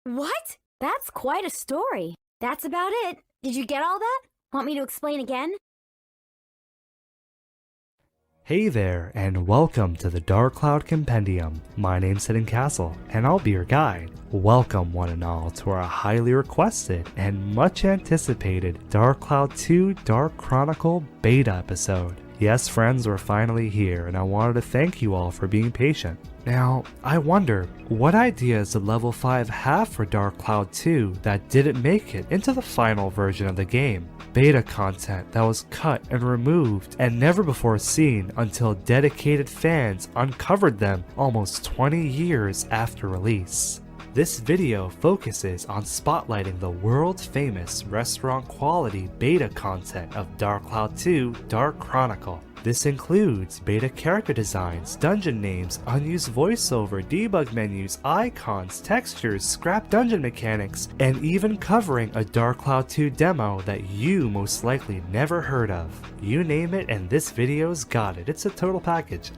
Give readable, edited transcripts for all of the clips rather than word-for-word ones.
What? That's quite a story. That's about it. Did you get all that? Want me to explain again? Hey there, and welcome to the Dark Cloud Compendium. My name's Hidden Castle, and I'll be your guide. Welcome one and all to our highly requested and much anticipated Dark Cloud 2 Dark Chronicle beta episode. Yes, friends, we're finally here, and I wanted to thank you all for being patient. Now, I wonder, what ideas did Level 5 have for Dark Cloud 2 that didn't make it into the final version of the game? Beta content that was cut and removed and never before seen until dedicated fans uncovered them almost 20 years after release. This video focuses on spotlighting the world-famous restaurant-quality beta content of Dark Cloud 2 Dark Chronicle. This includes beta character designs, dungeon names, unused voiceover, debug menus, icons, textures, scrap dungeon mechanics, and even covering a Dark Cloud 2 demo that you most likely never heard of. You name it and this video's got it. It's a total package.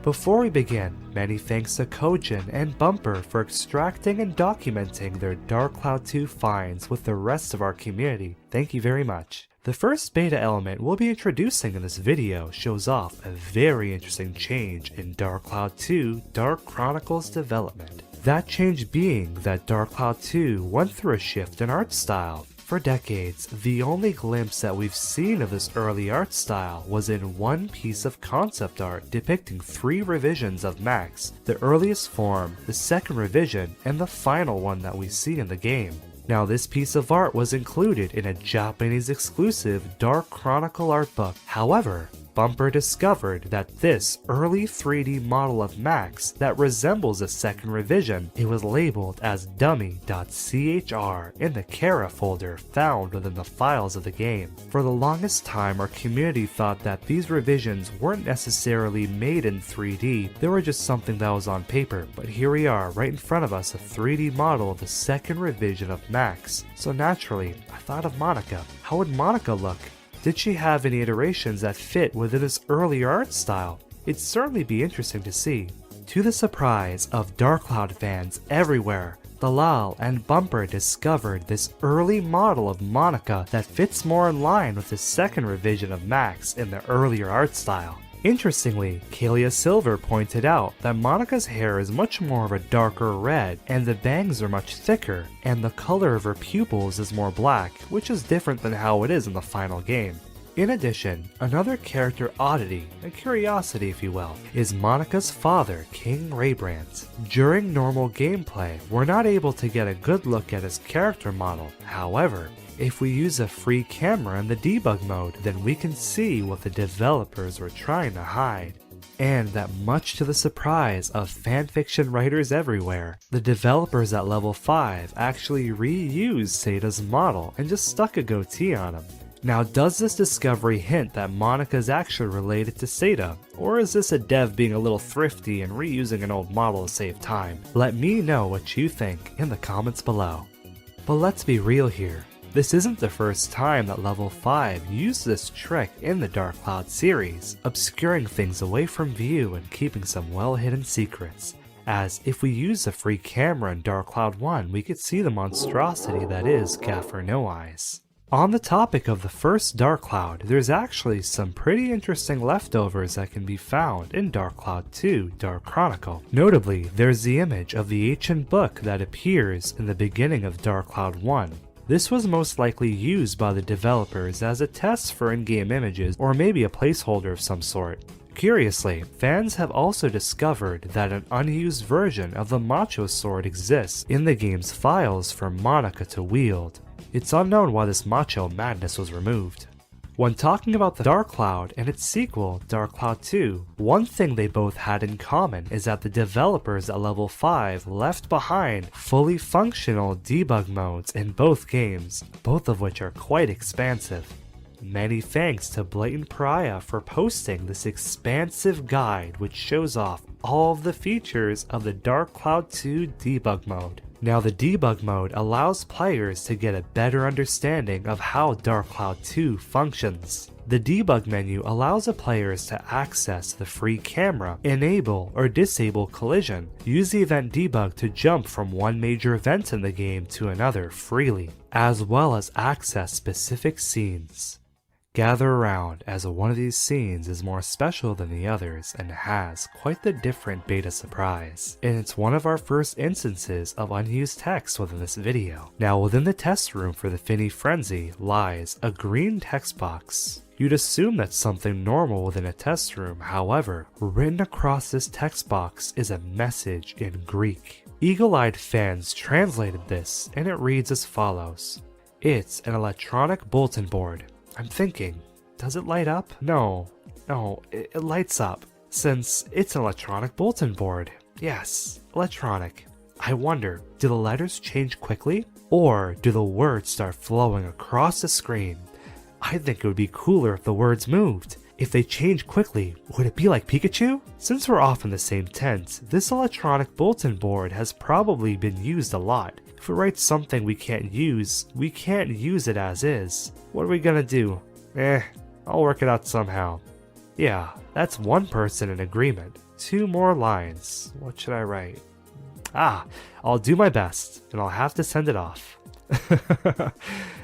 Before we begin, many thanks to Kojin and Bumper for extracting and documenting their Dark Cloud 2 finds with the rest of our community. Thank you very much. The first beta element we'll be introducing in this video shows off a very interesting change in Dark Cloud 2 Dark Chronicle's development. That change being that Dark Cloud 2 went through a shift in art style. For decades, the only glimpse that we've seen of this early art style was in one piece of concept art depicting 3 revisions of Max, the earliest form, the second revision, and the final one that we see in the game. Now this piece of art was included in a Japanese exclusive Dark Chronicle art book. However, Bumper discovered that this early 3D model of Max that resembles a second revision, it was labeled as dummy.chr in the Kara folder found within the files of the game. For the longest time, our community thought that these revisions weren't necessarily made in 3D, they were just something that was on paper, but here we are, right in front of us, a 3D model of the second revision of Max. So naturally, I thought of Monica. How would Monica look? Did she have any iterations that fit within this earlier art style? It'd certainly be interesting to see. To the surprise of Dark Cloud fans everywhere, Dalal and Bumper discovered this early model of Monica that fits more in line with the second revision of Max in the earlier art style. Interestingly, Kalia Silver pointed out that Monica's hair is much more of a darker red, and the bangs are much thicker, and the color of her pupils is more black, which is different than how it is in the final game. In addition, another character oddity, a curiosity if you will, is Monica's father, King Raybrant. During normal gameplay, we're not able to get a good look at his character model. However, if we use a free camera in the debug mode, then we can see what the developers were trying to hide. And that much to the surprise of fanfiction writers everywhere, the developers at Level 5 actually reused Seida's model and just stuck a goatee on him. Now, does this discovery hint that Monica is actually related to Seida, or is this a dev being a little thrifty and reusing an old model to save time? Let me know what you think in the comments below. But let's be real here. This isn't the first time that Level 5 used this trick in the Dark Cloud series, obscuring things away from view and keeping some well-hidden secrets. As if we use a free camera in Dark Cloud 1, we could see the monstrosity that is Gaffer No Eyes. On the topic of the first Dark Cloud, there's actually some pretty interesting leftovers that can be found in Dark Cloud 2 Dark Chronicle. Notably, there's the image of the ancient book that appears in the beginning of Dark Cloud 1. This was most likely used by the developers as a test for in-game images or maybe a placeholder of some sort. Curiously, fans have also discovered that an unused version of the Macho Sword exists in the game's files for Monica to wield. It's unknown why this macho madness was removed. When talking about the Dark Cloud and its sequel, Dark Cloud 2, one thing they both had in common is that the developers at Level 5 left behind fully functional debug modes in both games, both of which are quite expansive. Many thanks to Blatant Pariah for posting this expansive guide which shows off all of the features of the Dark Cloud 2 debug mode. Now the debug mode allows players to get a better understanding of how Dark Cloud 2 functions. The debug menu allows the players to access the free camera, enable or disable collision, use the event debug to jump from one major event in the game to another freely, as well as access specific scenes. Gather around, as one of these scenes is more special than the others and has quite the different beta surprise. And it's one of our first instances of unused text within this video. Now within the test room for the Finny Frenzy lies a green text box. You'd assume that's something normal within a test room, however, written across this text box is a message in Greek. Eagle-eyed fans translated this and it reads as follows. It's an electronic bulletin board. I'm thinking, does it light up? No, it lights up. Since it's an electronic bulletin board. Yes, electronic. I wonder, do the letters change quickly? Or do the words start flowing across the screen? I think it would be cooler if the words moved. If they change quickly, would it be like Pikachu? Since we're off in the same tent, this electronic bulletin board has probably been used a lot. If it writes something we can't use it as is. What are we gonna do? I'll work it out somehow. Yeah, that's one person in agreement. 2 more lines. What should I write? I'll do my best, and I'll have to send it off.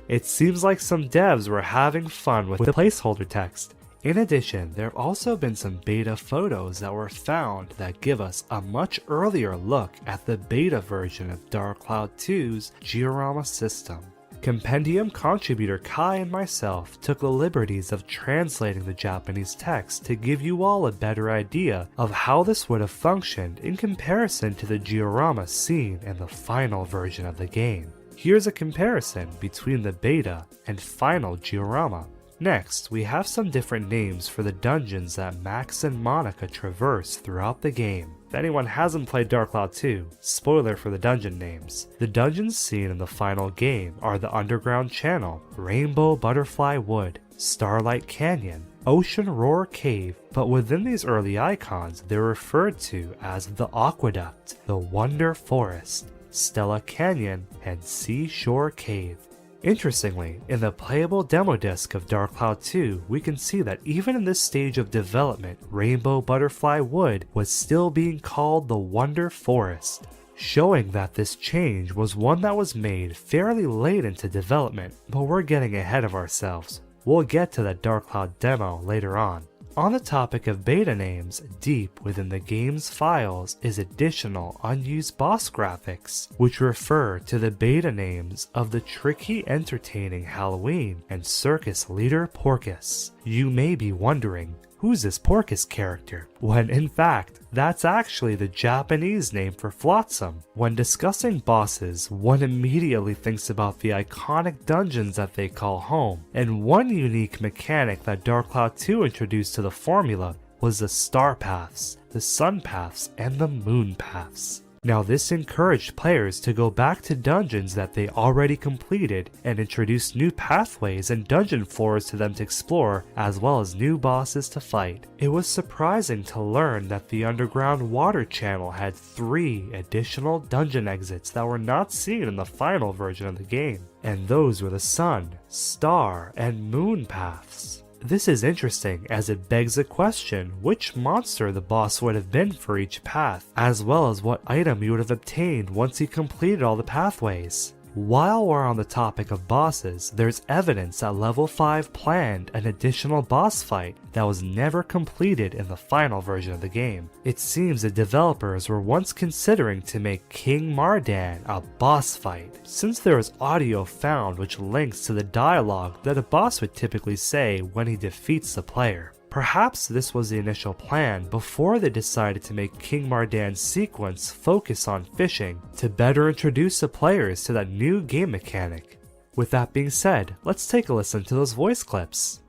It seems like some devs were having fun with the placeholder text. In addition, there have also been some beta photos that were found that give us a much earlier look at the beta version of Dark Cloud 2's Georama system. Compendium contributor Kai and myself took the liberties of translating the Japanese text to give you all a better idea of how this would have functioned in comparison to the Georama seen in the final version of the game. Here's a comparison between the beta and final Georama. Next, we have some different names for the dungeons that Max and Monica traverse throughout the game. If anyone hasn't played Dark Cloud 2, spoiler for the dungeon names. The dungeons seen in the final game are the Underground Channel, Rainbow Butterfly Wood, Starlight Canyon, Ocean Roar Cave, but within these early icons they're referred to as the Aqueduct, the Wonder Forest, Stella Canyon, and Seashore Cave. Interestingly, in the playable demo disc of Dark Cloud 2, we can see that even in this stage of development, Rainbow Butterfly Wood was still being called the Wonder Forest, showing that this change was one that was made fairly late into development, but we're getting ahead of ourselves. We'll get to that Dark Cloud demo later on. On the topic of beta names, deep within the game's files is additional unused boss graphics, which refer to the beta names of the tricky entertaining Halloween and circus leader Porcus. You may be wondering, who's this Porcus character? When in fact, that's actually the Japanese name for Flotsam. When discussing bosses, one immediately thinks about the iconic dungeons that they call home, and one unique mechanic that Dark Cloud 2 introduced to the formula was the star paths, the sun paths, and the moon paths. Now this encouraged players to go back to dungeons that they already completed and introduced new pathways and dungeon floors to them to explore, as well as new bosses to fight. It was surprising to learn that the underground water channel had 3 additional dungeon exits that were not seen in the final version of the game, and those were the sun, star, and moon paths. This is interesting as it begs the question which monster the boss would have been for each path, as well as what item you would have obtained once you completed all the pathways. While we're on the topic of bosses, there's evidence that Level 5 planned an additional boss fight that was never completed in the final version of the game. It seems the developers were once considering to make King Mardan a boss fight, since there is audio found which links to the dialogue that a boss would typically say when he defeats the player. Perhaps this was the initial plan before they decided to make King Mardan's sequence focus on fishing to better introduce the players to that new game mechanic. With that being said, let's take a listen to those voice clips.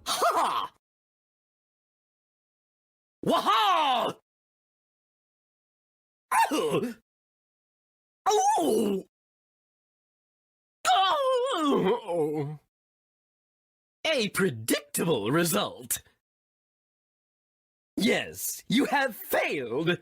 Ha! Waha! Oh! Oh! Oh! A predictable result. Yes, you have failed.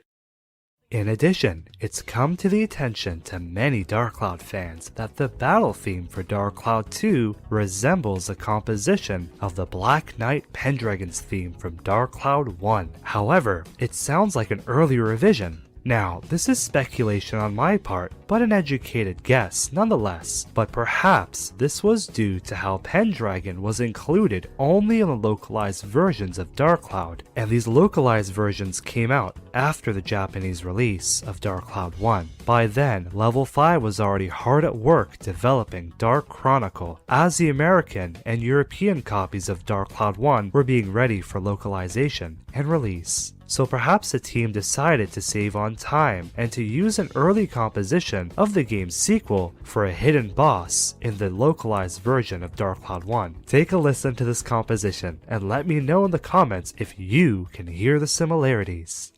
In addition, it's come to the attention to many Dark Cloud fans that the battle theme for Dark Cloud 2 resembles a composition of the Black Knight Pendragon's theme from Dark Cloud 1. However, it sounds like an earlier revision. Now, this is speculation on my part, but an educated guess nonetheless. But perhaps this was due to how Pendragon was included only in the localized versions of Dark Cloud, and these localized versions came out after the Japanese release of Dark Cloud 1. By then, Level 5 was already hard at work developing Dark Chronicle, as the American and European copies of Dark Cloud 1 were being ready for localization and release. So perhaps the team decided to save on time and to use an early composition of the game's sequel for a hidden boss in the localized version of Dark Cloud 1. Take a listen to this composition and let me know in the comments if you can hear the similarities.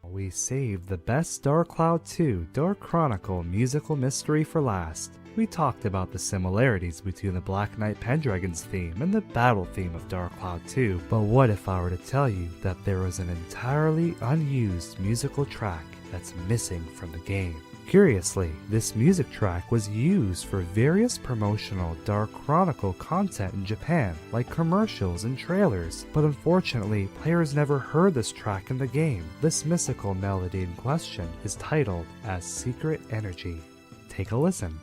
We saved the best Dark Cloud 2 Dark Chronicle musical mystery for last. We talked about the similarities between the Black Knight Pendragon's theme and the battle theme of Dark Cloud 2, but what if I were to tell you that there was an entirely unused musical track that's missing from the game? Curiously, this music track was used for various promotional Dark Chronicle content in Japan, like commercials and trailers, but unfortunately, players never heard this track in the game. This mystical melody in question is titled as Secret Energy. Take a listen.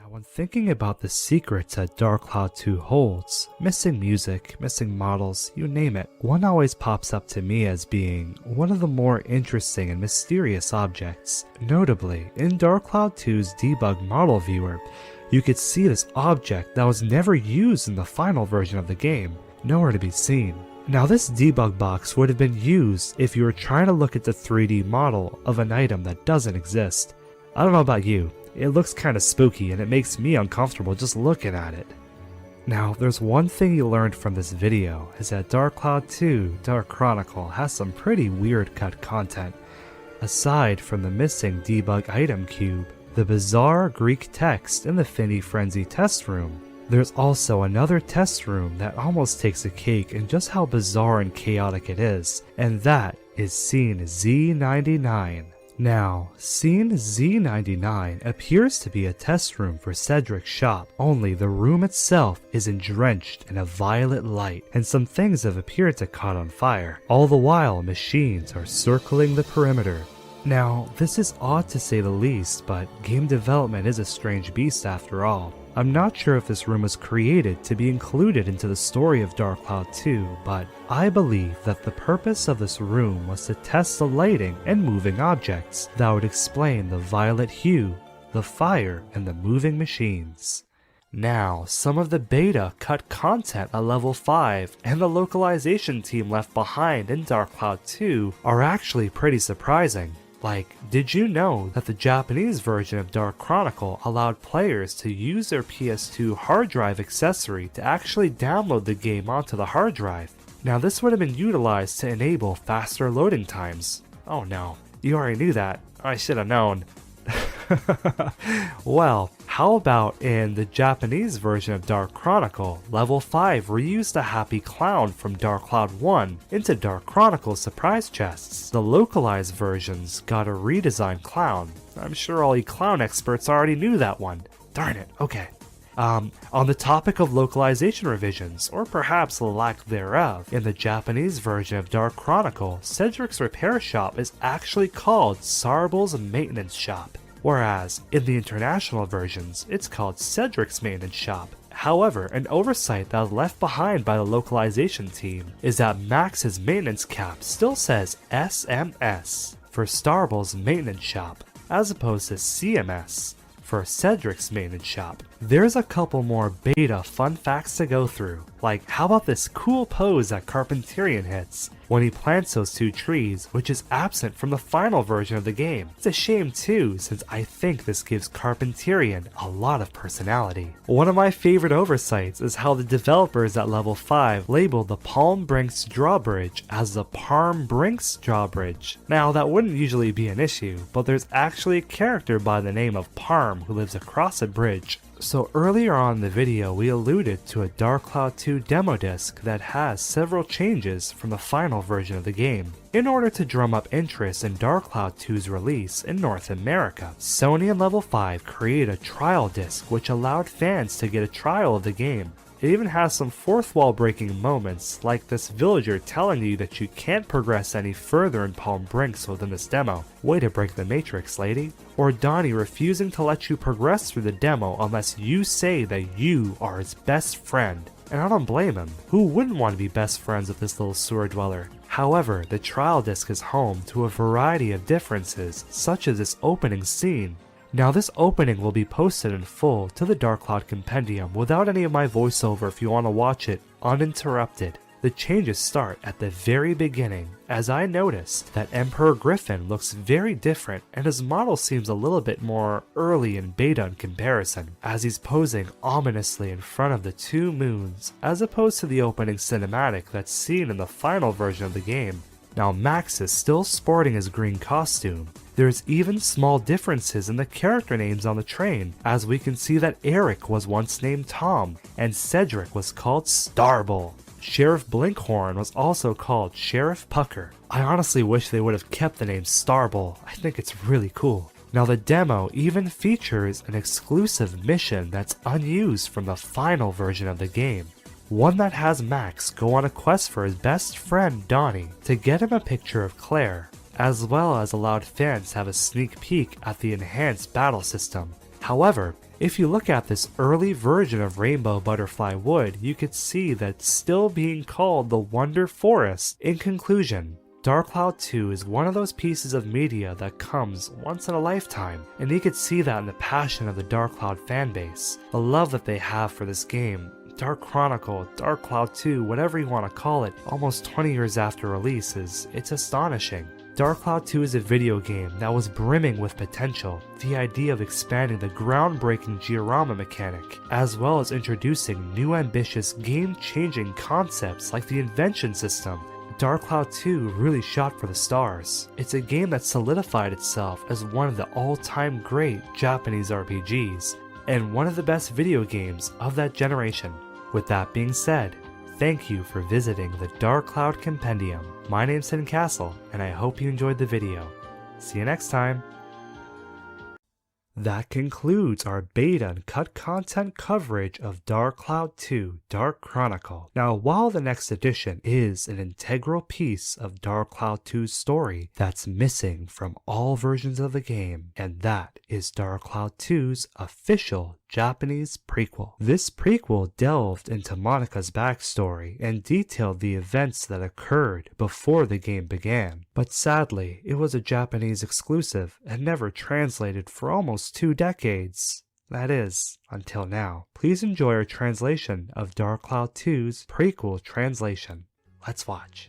When thinking about the secrets that Dark Cloud 2 holds, missing music, missing models, you name it, one always pops up to me as being one of the more interesting and mysterious objects. Notably, in Dark Cloud 2's Debug Model Viewer, you could see this object that was never used in the final version of the game, nowhere to be seen. Now this debug box would have been used if you were trying to look at the 3D model of an item that doesn't exist. I don't know about you, it looks kinda spooky and it makes me uncomfortable just looking at it. Now, there's one thing you learned from this video, is that Dark Cloud 2 Dark Chronicle has some pretty weird cut content. Aside from the missing debug item cube, the bizarre Greek text in the Finny Frenzy test room, there's also another test room that almost takes a cake in just how bizarre and chaotic it is, and that is Scene Z99. Now, Scene Z99 appears to be a test room for Cedric's shop, only the room itself is drenched in a violet light, and some things have appeared to caught on fire. All the while, machines are circling the perimeter. Now, this is odd to say the least, but game development is a strange beast after all. I'm not sure if this room was created to be included into the story of Dark Cloud 2, but I believe that the purpose of this room was to test the lighting and moving objects that would explain the violet hue, the fire, and the moving machines. Now, some of the beta cut content at level 5 and the localization team left behind in Dark Cloud 2 are actually pretty surprising. Like, did you know that the Japanese version of Dark Chronicle allowed players to use their PS2 hard drive accessory to actually download the game onto the hard drive? Now, this would have been utilized to enable faster loading times. Oh no, you already knew that. I should have known. Well, how about in the Japanese version of Dark Chronicle, level 5 reused a happy clown from Dark Cloud 1 into Dark Chronicle surprise chests. The localized versions got a redesigned clown. I'm sure all you clown experts already knew that one. Darn it, okay. On the topic of localization revisions, or perhaps the lack thereof, in the Japanese version of Dark Chronicle, Cedric's repair shop is actually called Sarble's Maintenance Shop, whereas in the international versions, it's called Cedric's Maintenance Shop. However, an oversight that was left behind by the localization team is that Max's maintenance cap still says SMS for Starble's Maintenance Shop, as opposed to CMS for Cedric's Maintenance Shop. There's a couple more beta fun facts to go through, like how about this cool pose that Carpenterian hits when he plants those two trees, which is absent from the final version of the game. It's a shame too, since I think this gives Carpenterian a lot of personality. One of my favorite oversights is how the developers at level 5 labeled the Palm Brinks drawbridge as the Parm Brinks drawbridge. Now that wouldn't usually be an issue, but there's actually a character by the name of Parm who lives across a bridge. So earlier on in the video we alluded to a Dark Cloud 2 demo disc that has several changes from the final version of the game. In order to drum up interest in Dark Cloud 2's release in North America, Sony and Level 5 created a trial disc which allowed fans to get a trial of the game. It even has some fourth wall breaking moments, like this villager telling you that you can't progress any further in Palm Brinks within this demo. Way to break the matrix, lady. Or Donnie refusing to let you progress through the demo unless you say that you are his best friend. And I don't blame him. Who wouldn't want to be best friends with this little sewer dweller? However, the trial disc is home to a variety of differences, such as this opening scene. Now this opening will be posted in full to the Dark Cloud Compendium without any of my voiceover if you want to watch it uninterrupted. The changes start at the very beginning, as I noticed that Emperor Griffin looks very different and his model seems a little bit more early in beta in comparison, as he's posing ominously in front of the two moons, as opposed to the opening cinematic that's seen in the final version of the game. Now Max is still sporting his green costume. There's even small differences in the character names on the train, as we can see that Eric was once named Tom, and Cedric was called Starbull. Sheriff Blinkhorn was also called Sheriff Pucker. I honestly wish they would have kept the name Starbull. I think it's really cool. Now the demo even features an exclusive mission that's unused from the final version of the game. One that has Max go on a quest for his best friend Donnie to get him a picture of Claire, as well as allowed fans to have a sneak peek at the enhanced battle system. However, if you look at this early version of Rainbow Butterfly Wood, you could see that it's still being called the Wonder Forest. In conclusion, Dark Cloud 2 is one of those pieces of media that comes once in a lifetime, and you could see that in the passion of the Dark Cloud fanbase, the love that they have for this game. Dark Chronicle, Dark Cloud 2, whatever you want to call it, almost 20 years after release it's astonishing. Dark Cloud 2 is a video game that was brimming with potential, the idea of expanding the groundbreaking Georama mechanic, as well as introducing new ambitious game-changing concepts like the invention system. Dark Cloud 2 really shot for the stars. It's a game that solidified itself as one of the all-time great Japanese RPGs, and one of the best video games of that generation. With that being said, thank you for visiting the Dark Cloud Compendium. My name's Sin Castle, and I hope you enjoyed the video. See you next time! That concludes our beta and cut content coverage of Dark Cloud 2 Dark Chronicle. Now, while the next edition is an integral piece of Dark Cloud 2's story that's missing from all versions of the game, and that is Dark Cloud 2's official Japanese prequel. This prequel delved into Monika's backstory and detailed the events that occurred before the game began. But sadly, it was a Japanese exclusive and never translated for almost 2 decades. That is, until now. Please enjoy our translation of Dark Cloud 2's Prequel Translation. Let's watch.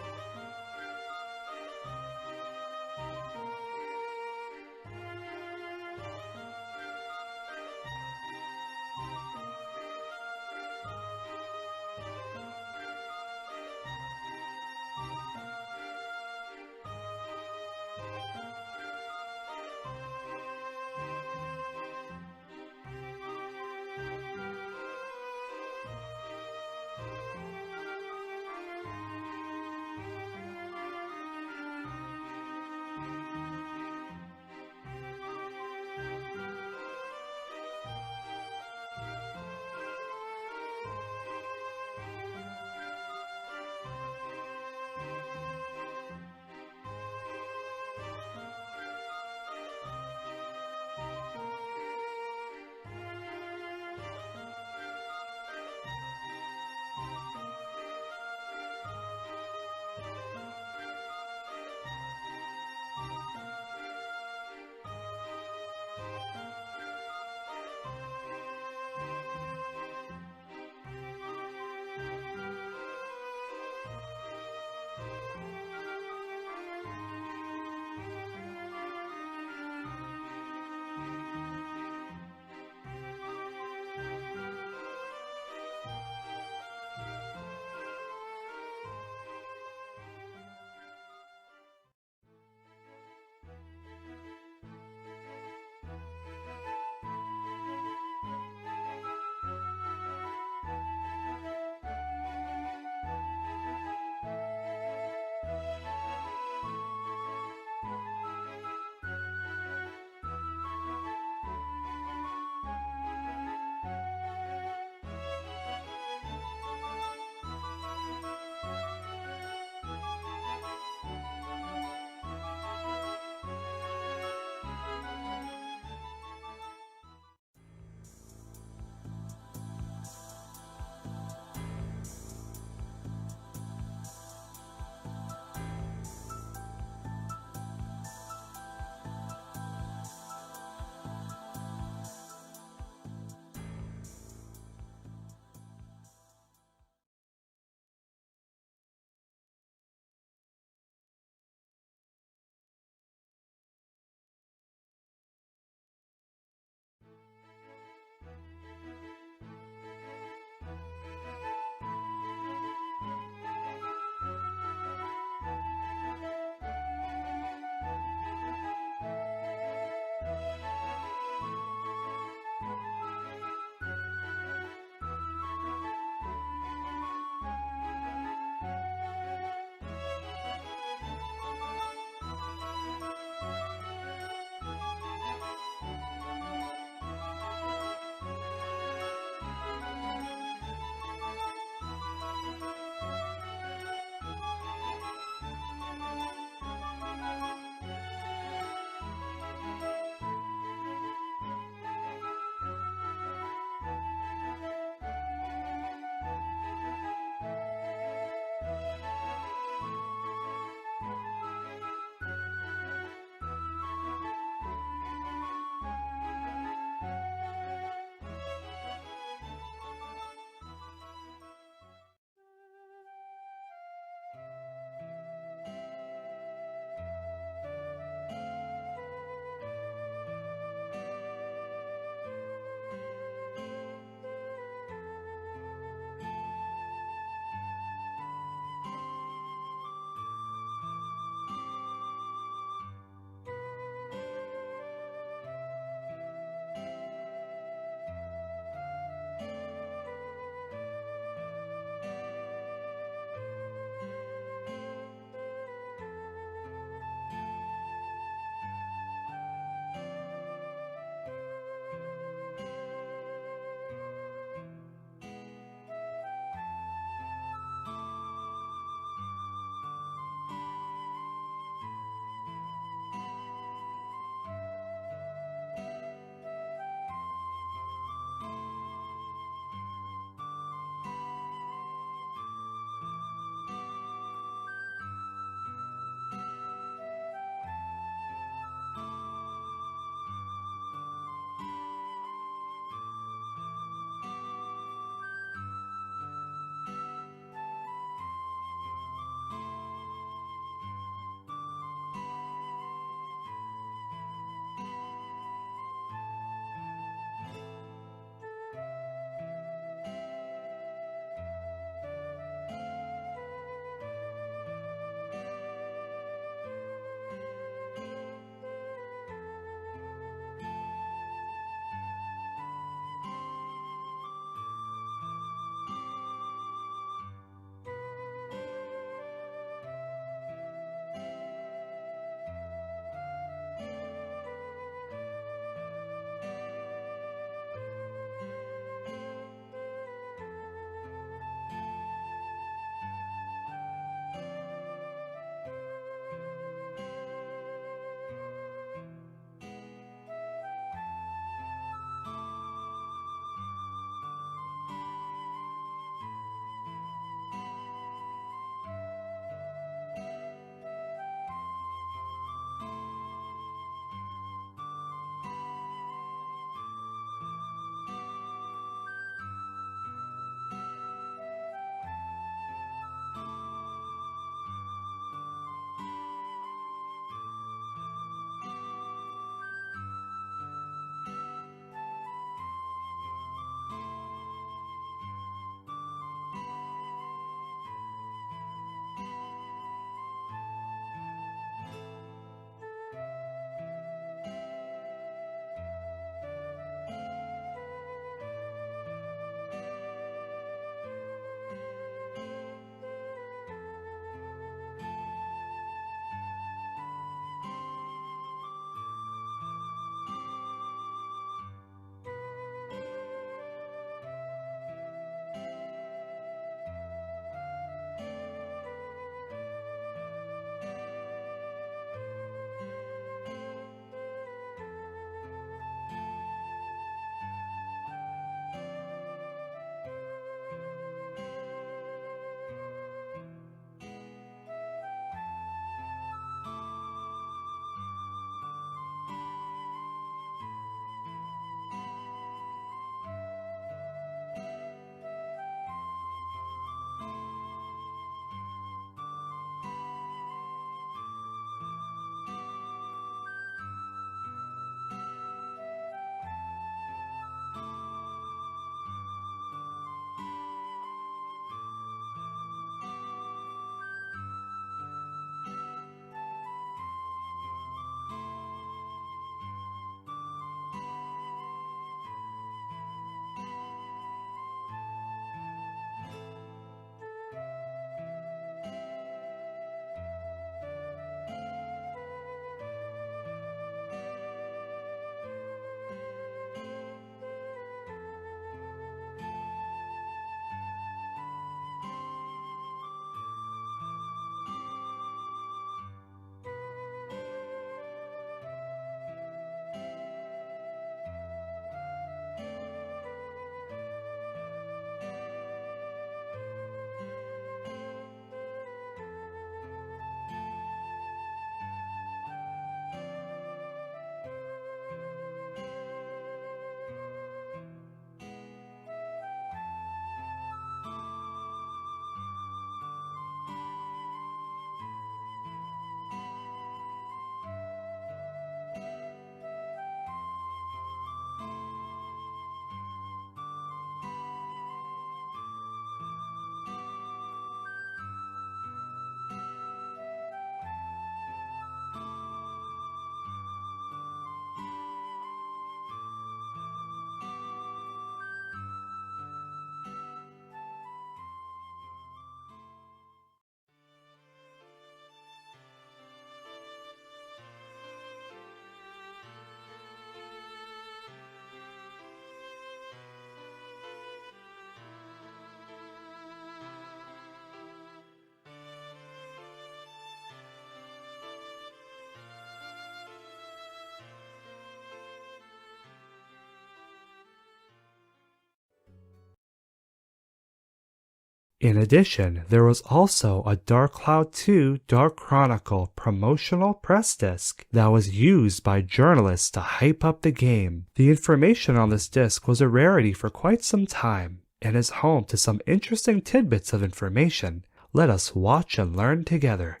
In addition, there was also a Dark Cloud 2 Dark Chronicle promotional press disc that was used by journalists to hype up the game. The information on this disc was a rarity for quite some time and is home to some interesting tidbits of information. Let us watch and learn together.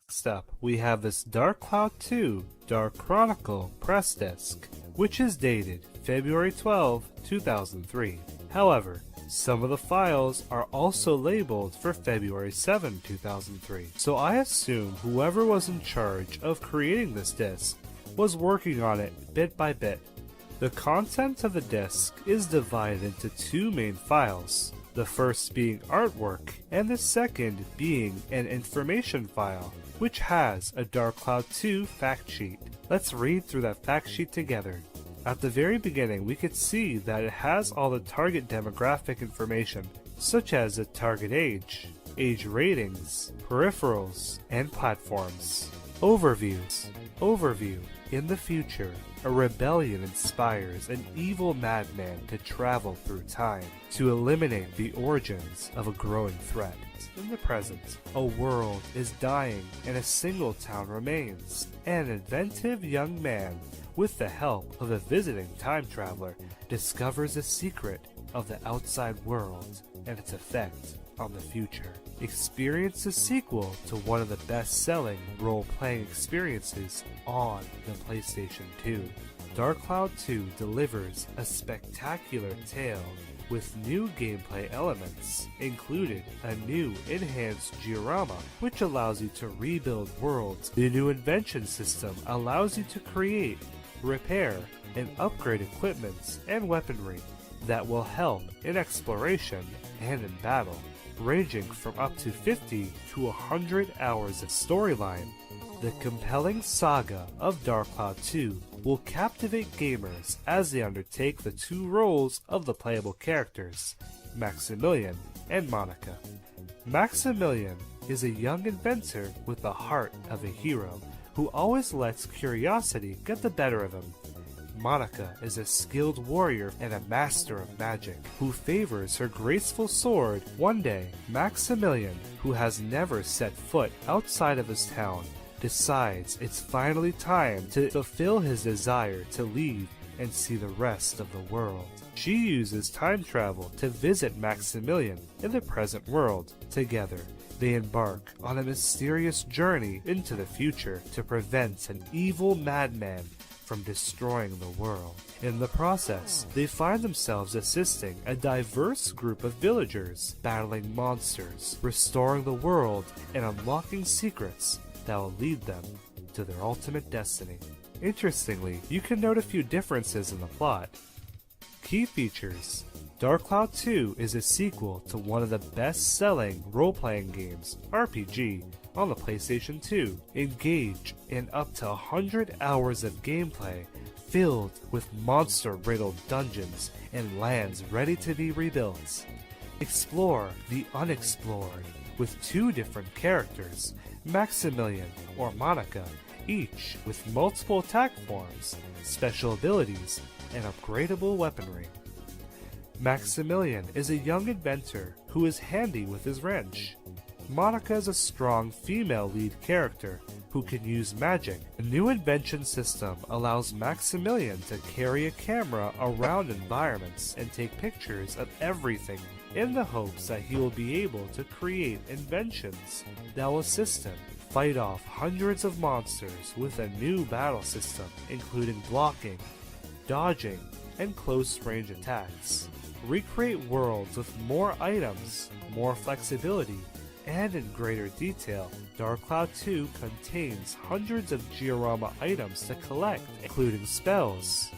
Next up, we have this Dark Cloud 2 Dark Chronicle press disc, which is dated February 12, 2003. However, some of the files are also labeled for February 7, 2003, so I assume whoever was in charge of creating this disc was working on it bit by bit. The content of the disc is divided into two main files, the first being artwork and the second being an information file, which has a Dark Cloud 2 fact sheet. Let's read through that fact sheet together. At the very beginning, we could see that it has all the target demographic information, such as the target age ratings, peripherals, and platforms. Overviews. Overview. In the future, a rebellion inspires an evil madman to travel through time to eliminate the origins of a growing threat. In the present, a world is dying and a single town remains. An inventive young man, with the help of a visiting time traveler, discovers the secret of the outside world and its effect on the future. Experience the sequel to one of the best-selling role-playing experiences on the PlayStation 2. Dark Cloud 2 delivers a spectacular tale with new gameplay elements, including a new enhanced Georama, which allows you to rebuild worlds. The new invention system allows you to create, repair, and upgrade equipment and weaponry that will help in exploration and in battle, ranging from up to 50 to 100 hours of storyline. The compelling saga of Dark Cloud 2 will captivate gamers as they undertake the two roles of the playable characters, Maximilian and Monica. Maximilian is a young inventor with the heart of a hero who always lets curiosity get the better of him. Monica is a skilled warrior and a master of magic who favors her graceful sword. One day, Maximilian, who has never set foot outside of his town, decides it's finally time to fulfill his desire to leave and see the rest of the world. She uses time travel to visit Maximilian in the present world. Together, they embark on a mysterious journey into the future to prevent an evil madman from destroying the world. In the process, they find themselves assisting a diverse group of villagers, battling monsters, restoring the world, and unlocking secrets that will lead them to their ultimate destiny. Interestingly, you can note a few differences in the plot. Key features. Dark Cloud 2 is a sequel to one of the best-selling role-playing games, RPG, on the PlayStation 2. Engage in up to 100 hours of gameplay filled with monster-riddled dungeons and lands ready to be rebuilt. Explore the unexplored with two different characters, Maximilian or Monica, each with multiple attack forms, special abilities, and upgradable weaponry. Maximilian is a young inventor who is handy with his wrench. Monica is a strong female lead character who can use magic. A new invention system allows Maximilian to carry a camera around environments and take pictures of everything in the hopes that he will be able to create inventions that will assist him fight off hundreds of monsters with a new battle system, including blocking, dodging, and close-range attacks. Recreate worlds with more items, more flexibility, and in greater detail. Dark Cloud 2 contains hundreds of Georama items to collect, including spells,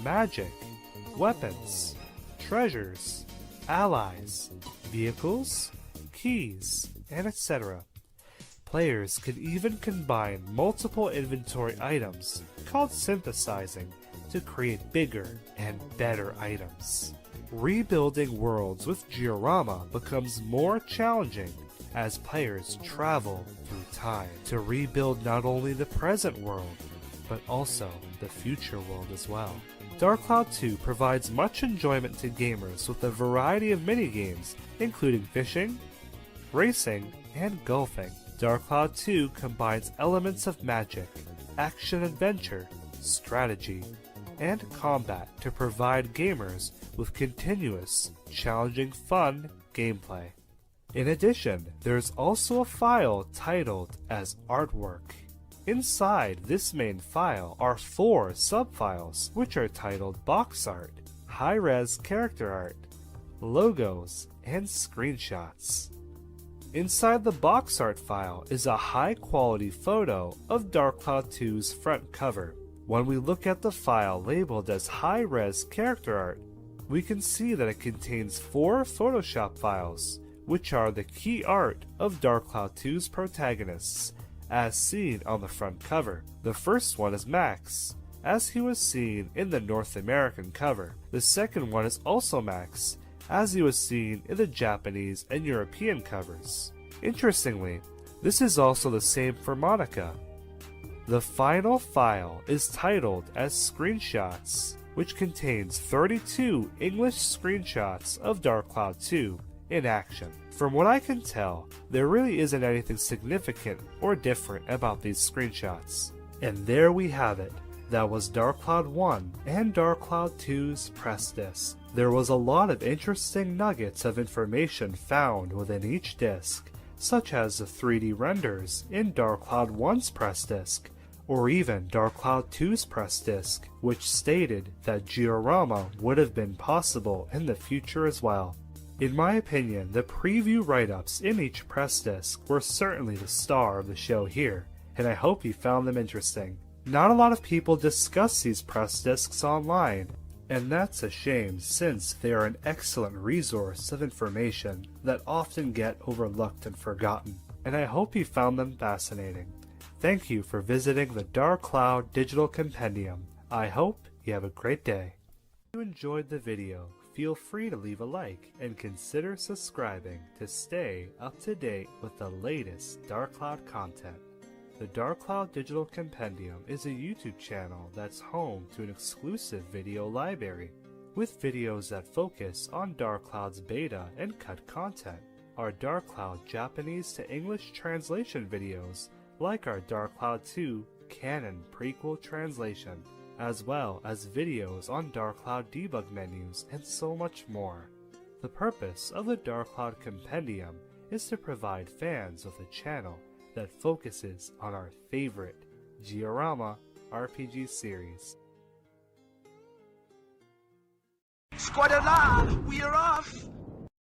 magic, weapons, treasures, allies, vehicles, keys, and etc. Players can even combine multiple inventory items, called synthesizing, to create bigger and better items. Rebuilding worlds with Georama becomes more challenging as players travel through time to rebuild not only the present world, but also the future world as well. Dark Cloud 2 provides much enjoyment to gamers with a variety of minigames, including fishing, racing, and golfing. Dark Cloud 2 combines elements of magic, action-adventure, strategy, and combat to provide gamers with continuous, challenging fun gameplay. In addition, there's also a file titled as Artwork. Inside this main file are 4 subfiles which are titled Box Art, High-Res Character Art, Logos, and Screenshots. Inside the box art file is a high-quality photo of Dark Cloud 2's front cover. When we look at the file labeled as High-Res Character Art, we can see that it contains 4 Photoshop files, which are the key art of Dark Cloud 2's protagonists, as seen on the front cover. The first one is Max, as he was seen in the North American cover. The second one is also Max, as he was seen in the Japanese and European covers. Interestingly, this is also the same for Monica. The final file is titled as Screenshots, which contains 32 English screenshots of Dark Cloud 2 in action. From what I can tell, there really isn't anything significant or different about these screenshots. And there we have it. That was Dark Cloud 1 and Dark Cloud 2's press disc. There was a lot of interesting nuggets of information found within each disc, such as the 3D renders in Dark Cloud 1's press disc, or even Dark Cloud 2's press disc, which stated that Georama would have been possible in the future as well. In my opinion, the preview write-ups in each press disc were certainly the star of the show here, and I hope you found them interesting. Not a lot of people discuss these press discs online, and that's a shame since they are an excellent resource of information that often get overlooked and forgotten, and I hope you found them fascinating. Thank you for visiting the Dark Cloud Digital Compendium. I hope you have a great day. If you enjoyed the video, feel free to leave a like and consider subscribing to stay up to date with the latest Dark Cloud content. The Dark Cloud Digital Compendium is a YouTube channel that's home to an exclusive video library, with videos that focus on Dark Cloud's beta and cut content. Our Dark Cloud Japanese to English translation videos, like our Dark Cloud 2 Canon Prequel Translation, as well as videos on Dark Cloud debug menus and so much more. The purpose of the Dark Cloud Compendium is to provide fans with a channel that focuses on our favorite Georama RPG series. Squad alive, we're off!